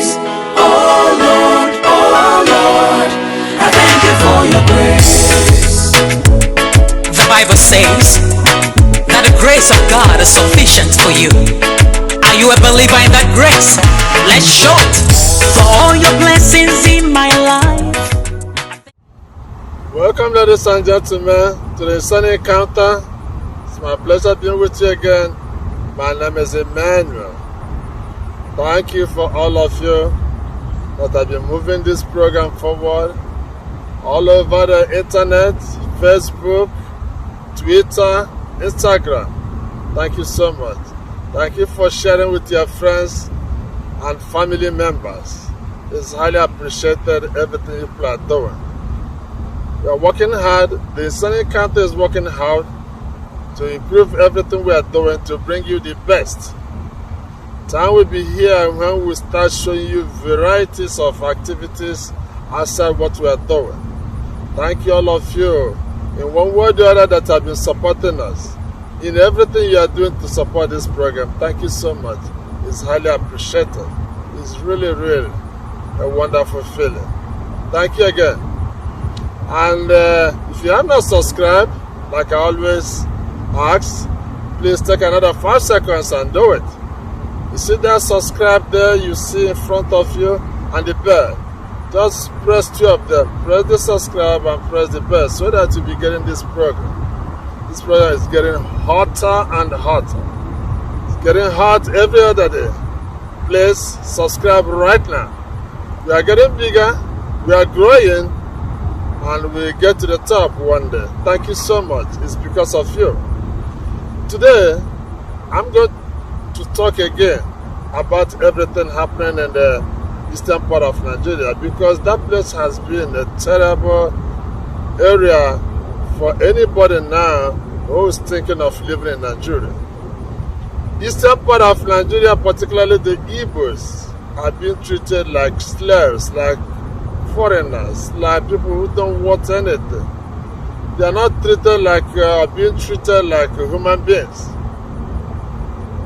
grace. Oh Lord, I thank you for your grace. The Bible says that the grace of God is sufficient for you. Are you a believer in that grace? Let's show it. For all your blessings in my life. Welcome, ladies and gentlemen, to the Sunny Encounter. It's my pleasure being with you again. My name is Emmanuel. Thank you for all of you that have been moving this program forward all over the internet, Facebook, Twitter, Instagram. Thank you so much. Thank you for sharing with your friends and family members. It's highly appreciated, everything people are doing. We are working hard. The Sunny Encounter is working hard to improve everything we are doing to bring you the best. Time will be here when we start showing you varieties of activities outside what we are doing. Thank you, all of you, in one way or the other, that have been supporting us. In everything you are doing to support this program, thank you so much. It's highly appreciated. It's really, really a wonderful feeling. Thank you again. And if you have not subscribed, like I always ask, please take another 5 seconds and do it. You see that subscribe there, you see in front of you, and the bell. Just press 2 of them. Press the subscribe and press the bell so that you'll be getting this program. This program is getting hotter and hotter. It's getting hot every other day. Please subscribe right now. We are getting bigger, we are growing, and we get to the top one day. Thank you so much. It's because of you. Today, I'm going to talk again about everything happening in the eastern part of Nigeria, because that place has been a terrible area for anybody now who is thinking of living in Nigeria. Eastern part of Nigeria, particularly the Igbos, are being treated like slaves, like foreigners, like people who don't want anything. They are not treated like being treated like human beings.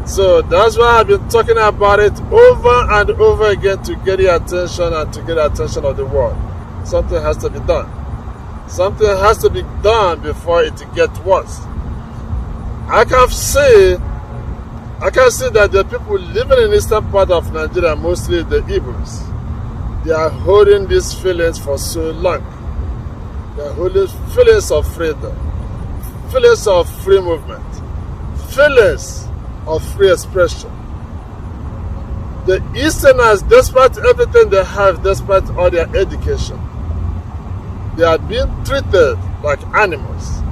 So that's why I've been talking about it over and over again, to get your attention and to get the attention of the world. Something has to be done. Something has to be done before it gets worse. I can see that the people living in the eastern part of Nigeria, mostly the Igbos, they are holding these feelings for so long. They are holding feelings of freedom, feelings of free movement, feelings of free expression. The Easterners, despite everything they have, despite all their education, they are being treated like animals.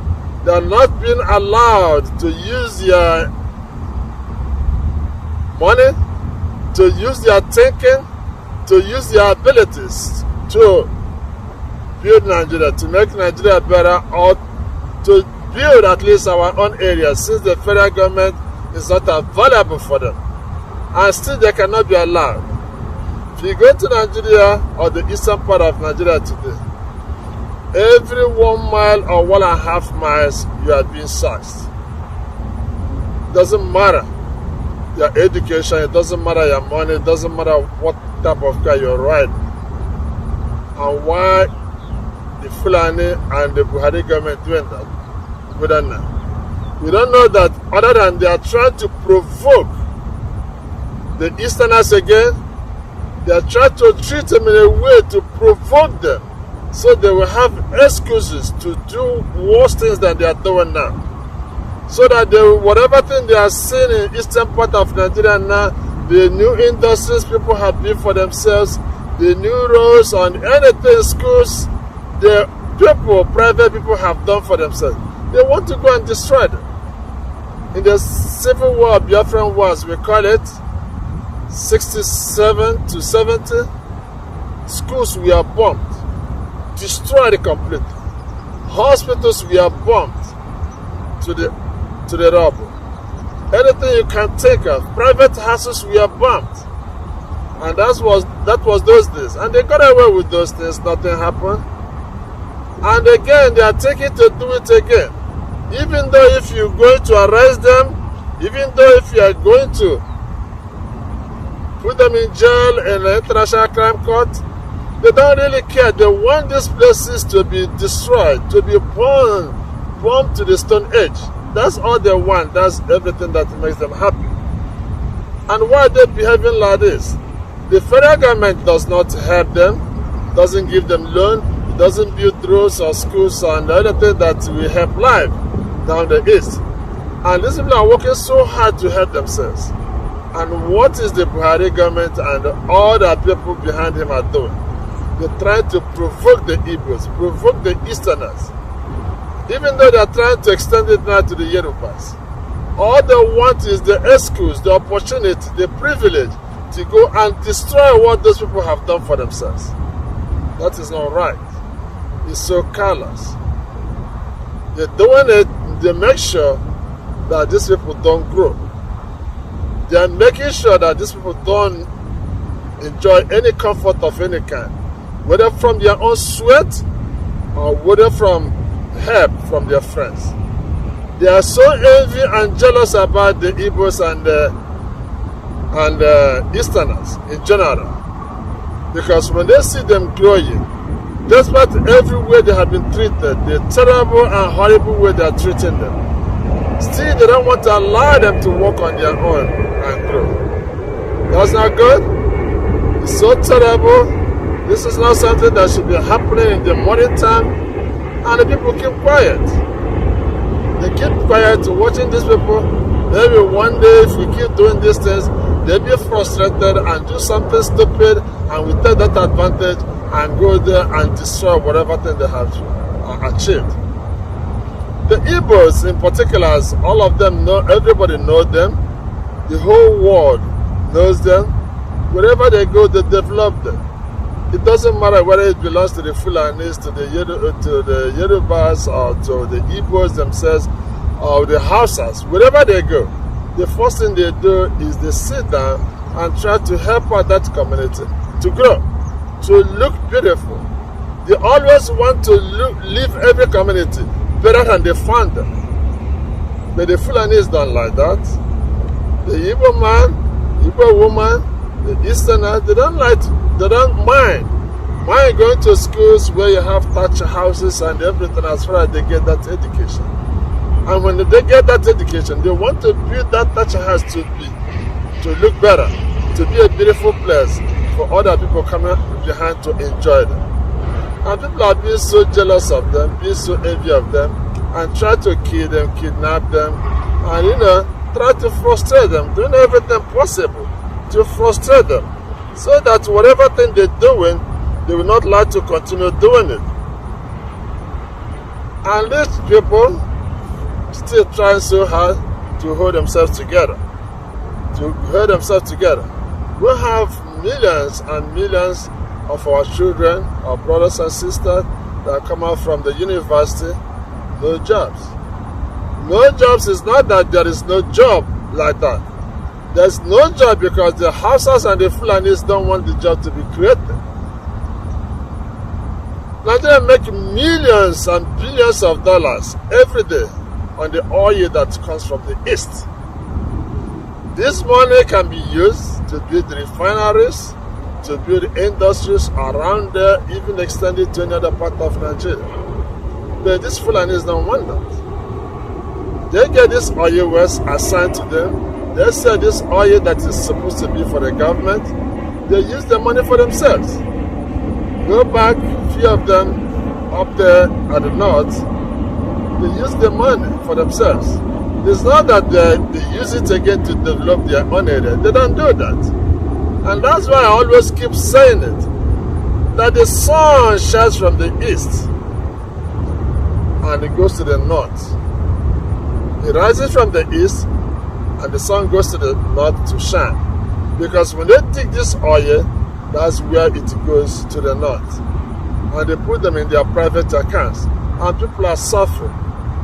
They are not being allowed to use their money, to use their thinking, to use their abilities to build Nigeria, to make Nigeria better, or to build at least our own area, since the federal government is not available for them. And still they cannot be allowed. If you go to Nigeria or the eastern part of Nigeria today, every 1 mile or 1.5 miles, you are being searched. It doesn't matter your education, it doesn't matter your money, it doesn't matter what type of car you're riding. And why the Fulani and the Buhari government doing that? We don't know. We don't know that, other than they are trying to provoke the Easterners again. They are trying to treat them in a way to provoke them, so they will have excuses to do worse things than they are doing now. So that whatever thing they are seeing in eastern part of Nigeria now, the new industries people have built for themselves, the new roads and anything, schools, the people, private people have done for themselves, they want to go and destroy them. In the Civil War, Biafran Wars, we call it, 67 to 70, schools were bombed, destroyed completely. Hospitals were bombed to the rubble. Anything you can think of, private houses were bombed, and that was those days. And they got away with those things. Nothing happened. And again, they are taking to do it again. Even though if you're going to arrest them, even though if you are going to put them in jail in the International Crime Court. They don't really care. They want these places to be destroyed, to be bombed to the stone age. That's all they want. That's everything that makes them happy. And why are they behaving like this? The federal government does not help them, doesn't give them loan, doesn't build roads or schools and the other thing that will help life down the east. And these people are working so hard to help themselves. And what is the Buhari government and all the people behind him are doing? They're trying to provoke the Igbos, provoke the Easterners. Even though they're trying to extend it now to the Yorubas. All they want is the excuse, the opportunity, the privilege to go and destroy what those people have done for themselves. That is not right. It's so callous. They're doing it, they make sure that these people don't grow. They are making sure that these people don't enjoy any comfort of any kind, whether from their own sweat or whether from help from their friends. They are so envy and jealous about the Igbos and Easterners in general, because when they see them growing, despite every way they have been treated, the terrible and horrible way they are treating them, still they don't want to allow them to work on their own and grow. That's not good. It's so terrible. This is not something that should be happening in the morning time, and the people keep quiet. They keep quiet watching these people. Maybe one day if we keep doing these things, they'll be frustrated and do something stupid, and we take that advantage and go there and destroy whatever thing they have achieved. The Igbos in particular, all of them know, everybody knows them. The whole world knows them. Wherever they go, they develop them. It doesn't matter whether it belongs to the Fulanis, to the Yorubas, or to the Igbos themselves, or the Hausas. Wherever they go, the first thing they do is they sit down and try to help out that community to grow, to look beautiful. They always want to leave every community better than they found them. But the Fulanis don't like that. The Igbo man, Igbo woman, the Easterners, they don't mind going to schools where you have thatch houses and everything as far as they get that education. And when they get that education, they want to build that thatch house to look better, to be a beautiful place for other people coming behind to enjoy them. And people are being so jealous of them, being so envious of them, and try to kill them, kidnap them, and try to frustrate them, doing everything possible to frustrate them, so that whatever thing they're doing, they will not like to continue doing it. And these people still trying so hard to hold themselves together. We have millions and millions of our children, our brothers and sisters that come out from the university, no jobs. No jobs is not that there is no job like that. There's no job because the Hausas and the Fulanis don't want the job to be created. Nigeria make millions and billions of dollars every day on the oil that comes from the east. This money can be used to build refineries, to build industries around there, even extended to any other part of Nigeria. But these Fulanis don't want that. They get this oil wells assigned to them. They say this oil that is supposed to be for the government, they use the money for themselves. Go back, few of them up there at the north, they use the money for themselves. It's not that they use it again to develop their own area. They don't do that. And that's why I always keep saying it, that the sun shines from the east and it goes to the north. It rises from the east and the sun goes to the north to shine. Because when they dig this oil, that's where it goes to the north. And they put them in their private accounts. And people are suffering.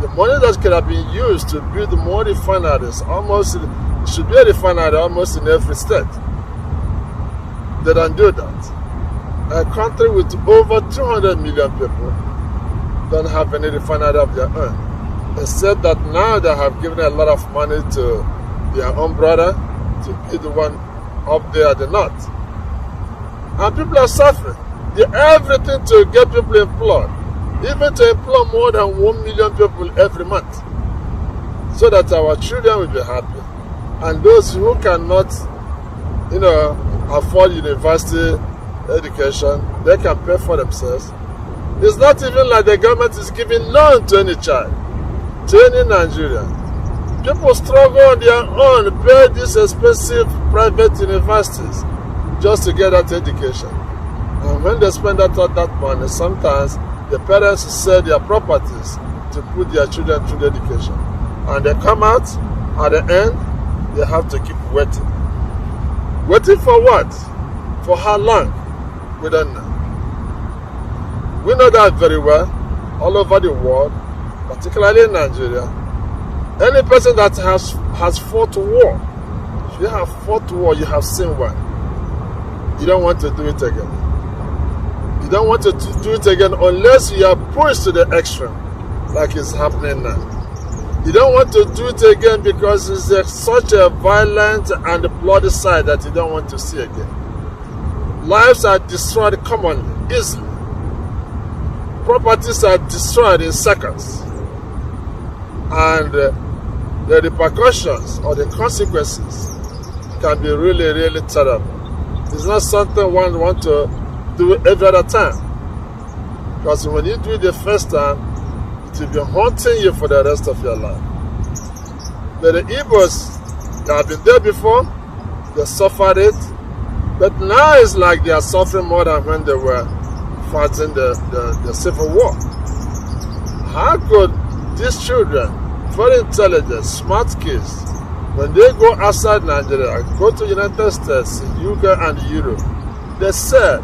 The money that could have been used to build more refineries, it should be a refinery almost in every state. They don't do that. A country with over 200 million people don't have any refinery of their own. Except that now they have given a lot of money to their own brother to build one up there at the north. And people are suffering. They do everything to get people employed, even to employ more than 1 million people every month, so that our children will be happy. And those who cannot, afford university education, they can pay for themselves. It's not even like the government is giving loan to any child, to any Nigerian. People struggle on their own to pay these expensive private universities just to get that education. And when they spend that money, sometimes the parents sell their properties to put their children through the education. And they come out, at the end, they have to keep waiting. Waiting for what? For how long? We don't know. We know that very well, all over the world, particularly in Nigeria. Any person that has fought war, if you have fought war, you have seen one. You don't want to do it again. You don't want to do it again unless you are pushed to the extreme, like it's happening now. You don't want to do it again because it's such a violent and bloody side that you don't want to see again. Lives are destroyed commonly, easily. Properties are destroyed in seconds. And the repercussions or the consequences can be really, really terrible. It's not something one wants to do every other time. Because when you do it the first time, it will be haunting you for the rest of your life. But the Igbos, they have been there before, they suffered it, but now it's like they are suffering more than when they were fighting the civil war. How could these children, very intelligent, smart kids, when they go outside Nigeria, go to United States, UK and Europe, they said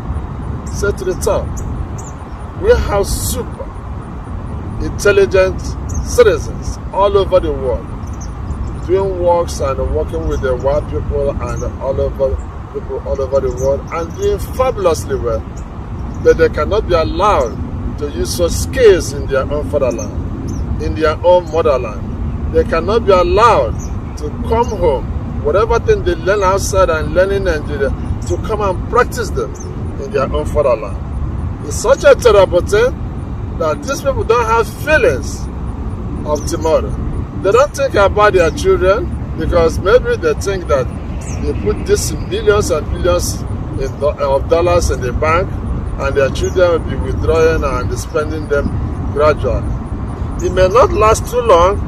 to the top, we have super intelligent citizens all over the world doing works and working with the white people and all over the world and doing fabulously well, but they cannot be allowed to use such skills in their own fatherland, in their own motherland. They cannot be allowed to come home, whatever thing they learn outside and learn in Nigeria, to come and practice them in their own fatherland. It's such a terrible thing that these people don't have feelings of tomorrow. They don't think about their children because maybe they think that they put these millions and billions of dollars in the bank and their children will be withdrawing and spending them gradually. It may not last too long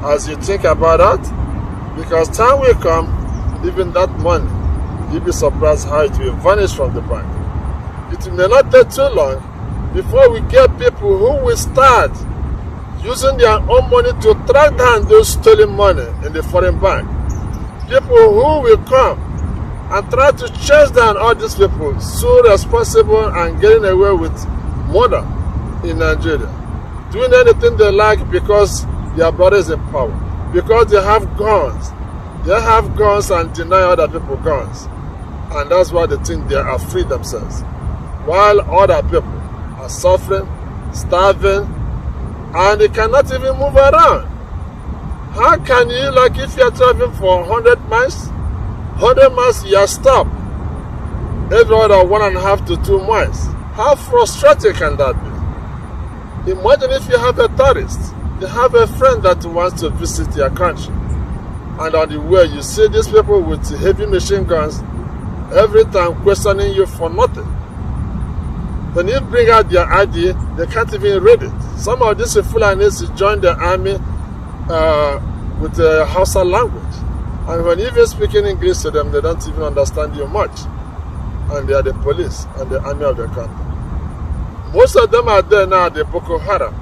as you think about that, because time will come, even that money, you'll be surprised how it will vanish from the bank. It may not take too long before we get people who will start using their own money to track down those stolen money in the foreign bank. People who will come and try to chase down all these people so responsible and getting away with murder in Nigeria, doing anything they like because their brother is in power, because they have guns. They have guns and deny other people guns, and that's why they think they are free themselves, while other people are suffering, starving, and they cannot even move around. How can you, like if you are traveling for 100 miles, 100 miles you are stopped every other 1.5 to 2 miles? How frustrating can that be? Imagine if you have a tourist, you have a friend that wants to visit your country, and on the way you see these people with heavy machine guns every time questioning you for nothing. When you bring out their ID, they can't even read it. Some of these Fulanis join the army with the Hausa language. And when you even speak in English to them, they don't even understand you much. And they are the police and the army of the country. Most of them are there now, the Boko Haram.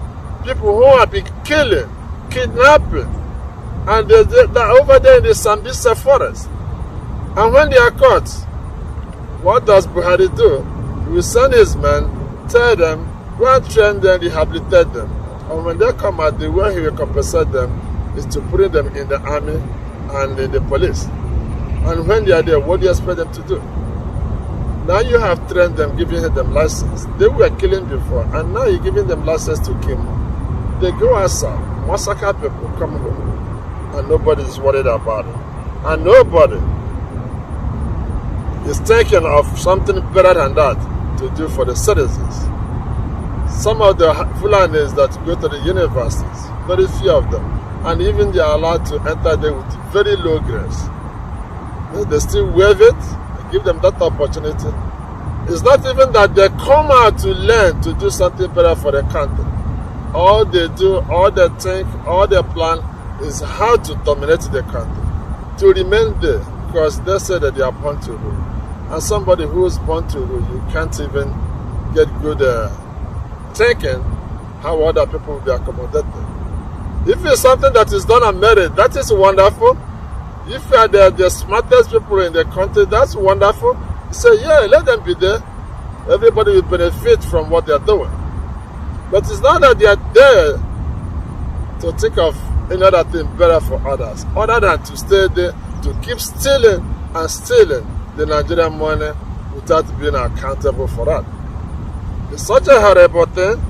People who have been killing, kidnapping, and they're over there in the Sambisa forest. And when they are caught, what does Buhari do? He will send his men, tell them, go and train them, rehabilitate them. And when they come out, the way he will compensate them is to put them in the army and in the police. And when they are there, what do you expect them to do? Now you have trained them, giving them license. They were killing before, and now you're giving them license to kill more. They go outside, massacre people, come home, and nobody is worried about it. And nobody is thinking of something better than that to do for the citizens. Some of the Fulanis that go to the universities, very few of them, and even they are allowed to enter there with very low grades. They still waive it, give them that opportunity. It's not even that they come out to learn to do something better for the country. All they do, all they think, all they plan is how to dominate the country, to remain there, because they say that they are born to rule. And somebody who is born to rule, you can't even get good thinking how other people will be accommodated. If it's something that is done on merit, that is wonderful. If you are the smartest people in the country, that's wonderful. You say, yeah, let them be there. Everybody will benefit from what they are doing. But it's not that they are there to think of any other thing better for others, other than to stay there, to keep stealing and stealing the Nigerian money without being accountable for that. It's such a horrible thing,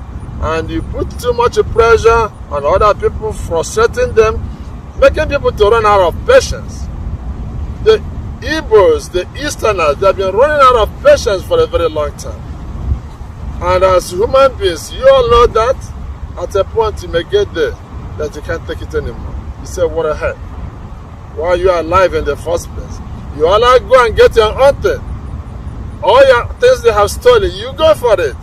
and you put too much pressure on other people, frustrating them, making people to run out of patience. The Igbos, the Easterners, they have been running out of patience for a very long time. And as human beings, you all know that at a point you may get there that you can't take it anymore. You say, what the heck? Why you are alive in the first place? You all like go and get your own thing. All your things they have stolen, you go for it.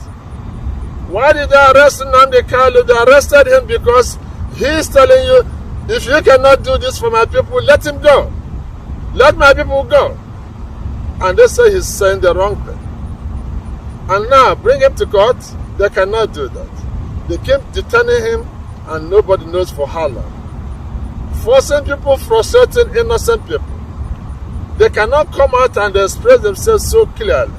Why did they arrest Nnamdi Kanu? They arrested him because he is telling you, if you cannot do this for my people, let him go. Let my people go. And they say he's saying the wrong thing. And now, bring him to court, they cannot do that. They keep detaining him, and nobody knows for how long. Forcing people, frustrating innocent people. They cannot come out and express themselves so clearly.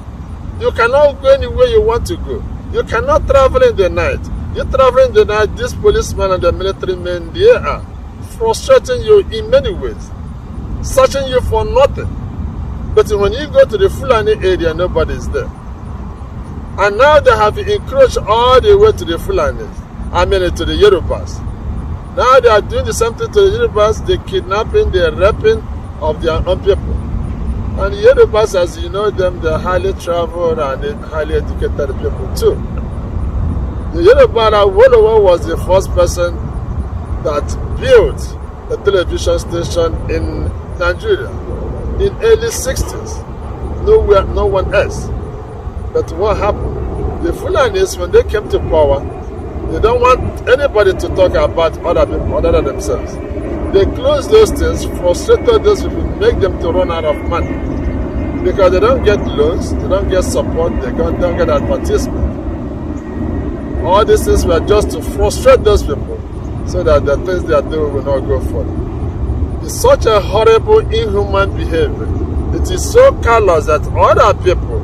You cannot go anywhere you want to go. You cannot travel in the night. You travel in the night, these policemen and the military men, they are frustrating you in many ways, searching you for nothing. But when you go to the Fulani area, nobody is there. And now they have encroached all the way to the Fulanis, to the Yorubas. Now they are doing the same thing to the Yorubas, the kidnapping, the raping of their own people. And the Yorubas, as you know them, they are highly traveled and highly educated people too. The Yoruba Awolowo was the first person that built a television station in Nigeria in early 60s. No one else. But what happened? The Fulanis, when they came to power, they don't want anybody to talk about other people other than themselves. They closed those things, frustrated those people, make them to run out of money. Because they don't get loans, they don't get support, they don't get advertisement. All these things were just to frustrate those people so that the things they are doing will not go further. It's such a horrible, inhuman behavior. It is so callous that other people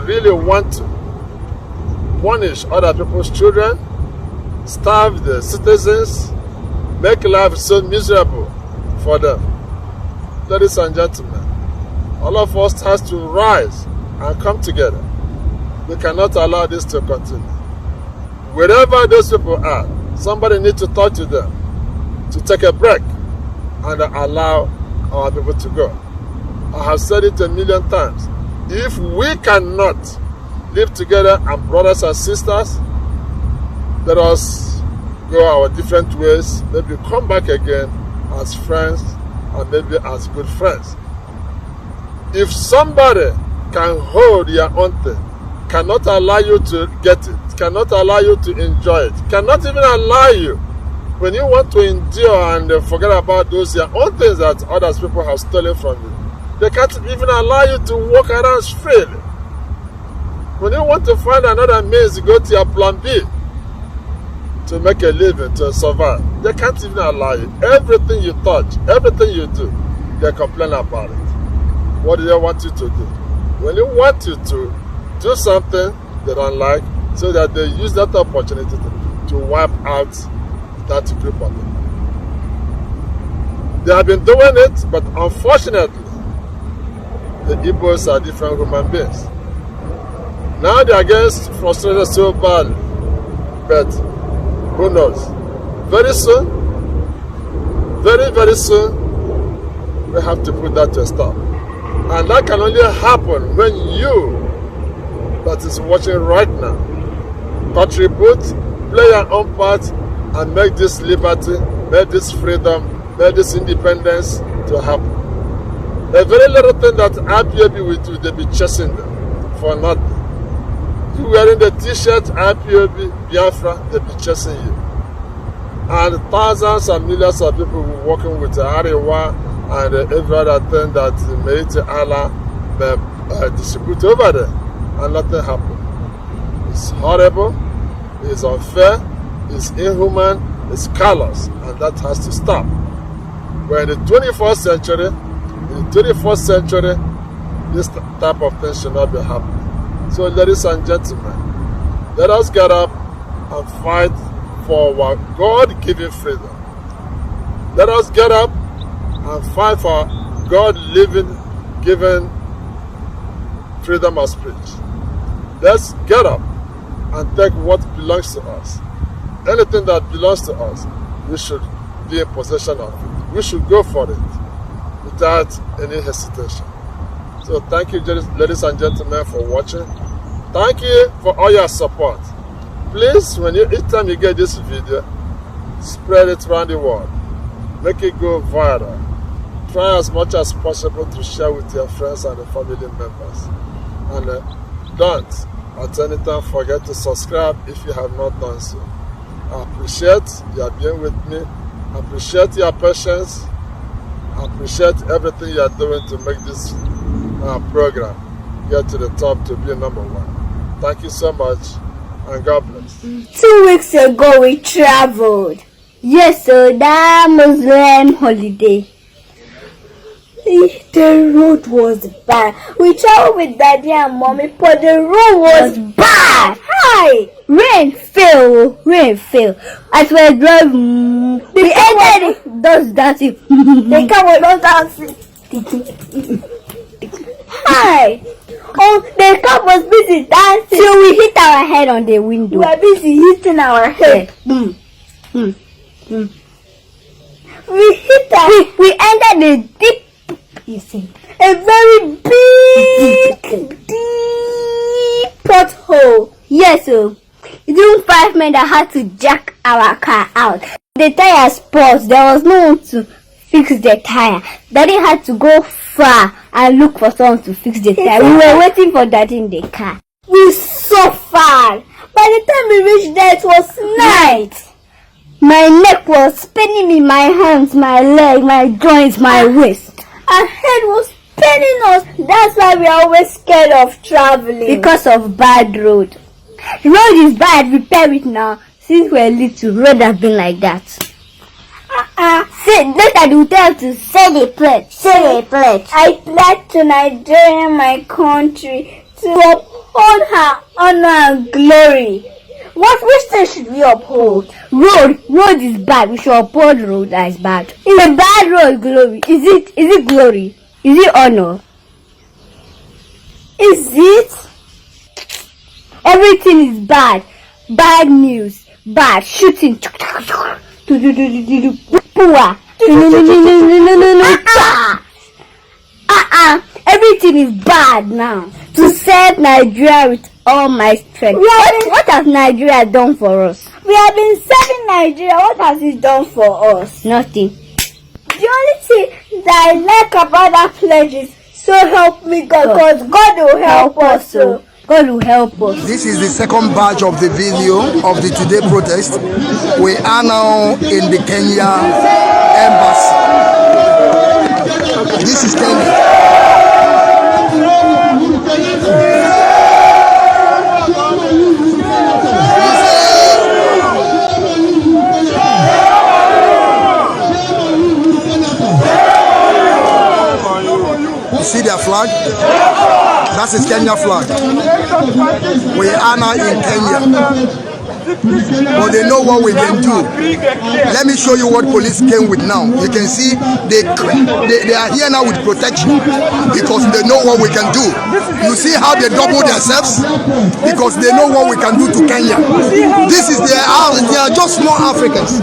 really want to punish other people's children, starve the citizens, make life so miserable for them. Ladies and gentlemen, all of us has to rise and come together. We cannot allow this to continue. Wherever those people are, somebody needs to talk to them, to take a break and allow our people to go. I have said it a million times. If we cannot live together as brothers and sisters, let us go our different ways, maybe come back again as friends and maybe as good friends. If somebody can hold your own thing, cannot allow you to get it, cannot allow you to enjoy it, cannot even allow you, when you want to endure and forget about those your own things that other people have stolen from you, they can't even allow you to walk around freely. When you want to find another means to go to your plan B to make a living, to survive, they can't even allow you. Everything you touch, everything you do, they complain about it. What do they want you to do? When they want you to do something they don't like, so that they use that opportunity to wipe out that group of them. They have been doing it, but unfortunately, the Igbos are different human beings. Now they are getting frustrated so badly, but who knows? Very soon, very, very soon, we have to put that to a stop. And that can only happen when you, that is watching right now, contribute, play your own part, and make this liberty, make this freedom, make this independence to happen. A very little thing that IPOB will do, they be chasing them for nothing. You wearing the t-shirt IPOB Biafra, they be chasing you. And thousands and millions of people were working with the Arewa and every other thing that Meite Allah distribute over there, and nothing happened. It's horrible, it's unfair, it's inhuman, it's callous, and that has to stop. We're in the 21st century. In the 21st century, this type of thing should not be happening. So, ladies and gentlemen, let us get up and fight for our God-given freedom. Let us get up and fight for God-given freedom of speech. Let's get up and take what belongs to us. Anything that belongs to us, we should be in possession of it. We should go for it without any hesitation. So thank you, ladies and gentlemen, for watching. Thank you for all your support. Please, each time you get this video, spread it around the world. Make it go viral. Try as much as possible to share with your friends and the family members. And don't, at any time, forget to subscribe if you have not done so. I appreciate your being with me. I appreciate your patience. I appreciate everything you are doing to make this program get to the top to be number one. Thank you so much, and God bless. 2 weeks ago we traveled. Yes, so that Muslim holiday. The road was bad. We traveled with Daddy and Mommy, but the road was bad. Hi! Rain fell. As we were driving, we ended those dancing. The car was not dancing. Hi! Oh, the car was busy dancing. So we hit our head on the window. We were busy hitting our head. We entered the deep, you see, a very big, deep pothole. Yes, so even 5 men that had to jack our car out. The tire spots. There was no one to fix the tire. Daddy had to go far and look for someone to fix the tire. We were waiting for Daddy in the car. We suffered. By the time we reached there, it was night. My neck was spinning in my hands, my leg, my joints, my waist. Our head was spinning us. That's why we are always scared of traveling. Because of bad road. The road is bad, repair it now. Since we're little, road has been like that. Say, later they will tell you to say the pledge. Say the pledge. I pledge to Nigeria, my country, to uphold her honor and glory. Which thing should we uphold? Road is bad. We should uphold road that is bad. Is a bad road glory? Is it glory? Is it honor? Is it? Everything is bad. Bad news. Bad shooting. Everything is bad now. To serve Nigeria with all my strength. What has Nigeria done for us? We have been serving Nigeria. What has it done for us? Nothing. The only thing that I like about that pledge is, so help me God, because God will help us. So God will help us. This is the second batch of the video of the today protest. We are now in the Kenya embassy. This is Kenya. You see their flag? That's his Kenya flag. We are now in Kenya. But they know what we can do. Let me show you what police came with now. You can see they are here now with protection because they know what we can do. You see how they double themselves? Because they know what we can do to Kenya. This is their house. They are just small Africans.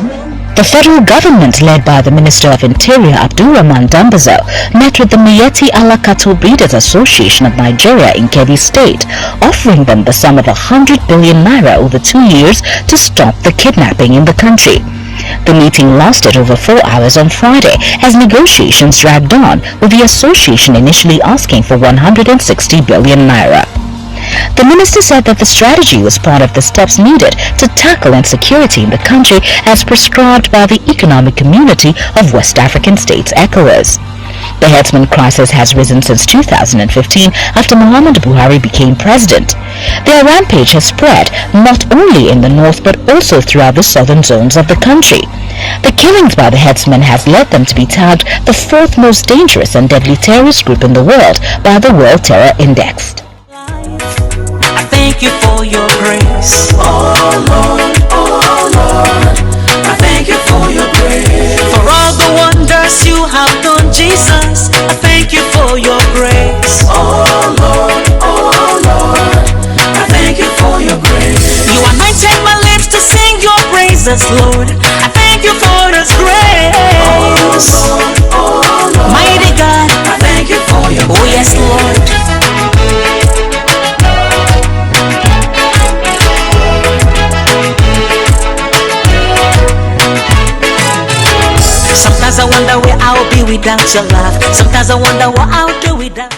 The federal government, led by the Minister of Interior Abdulrahman Dambazo, met with the Miyetti Allah Cattle Breeders Association of Nigeria in Kebbi State, offering them the sum of 100 billion naira over 2 years to stop the kidnapping in the country. The meeting lasted over 4 hours on Friday as negotiations dragged on, with the association initially asking for 160 billion naira. The minister said that the strategy was part of the steps needed to tackle insecurity in the country as prescribed by the Economic Community of West African States, ECOWAS. The herdsman crisis has risen since 2015 after Muhammadu Buhari became president. Their rampage has spread not only in the north but also throughout the southern zones of the country. The killings by the herdsmen has led them to be tagged the fourth most dangerous and deadly terrorist group in the world by the World Terror Index. I thank you for your grace. Oh Lord, I thank you for your grace. For all the wonders you have done, Jesus, I thank you for your grace. Oh Lord, I thank you for your grace. You anointed my lips to sing your praises, Lord. I thank you for this grace. Oh Lord, Mighty God, I thank you for your grace. oh yes, Lord. Sometimes I wonder where I'll be without your love. Sometimes I wonder what I'll do without you.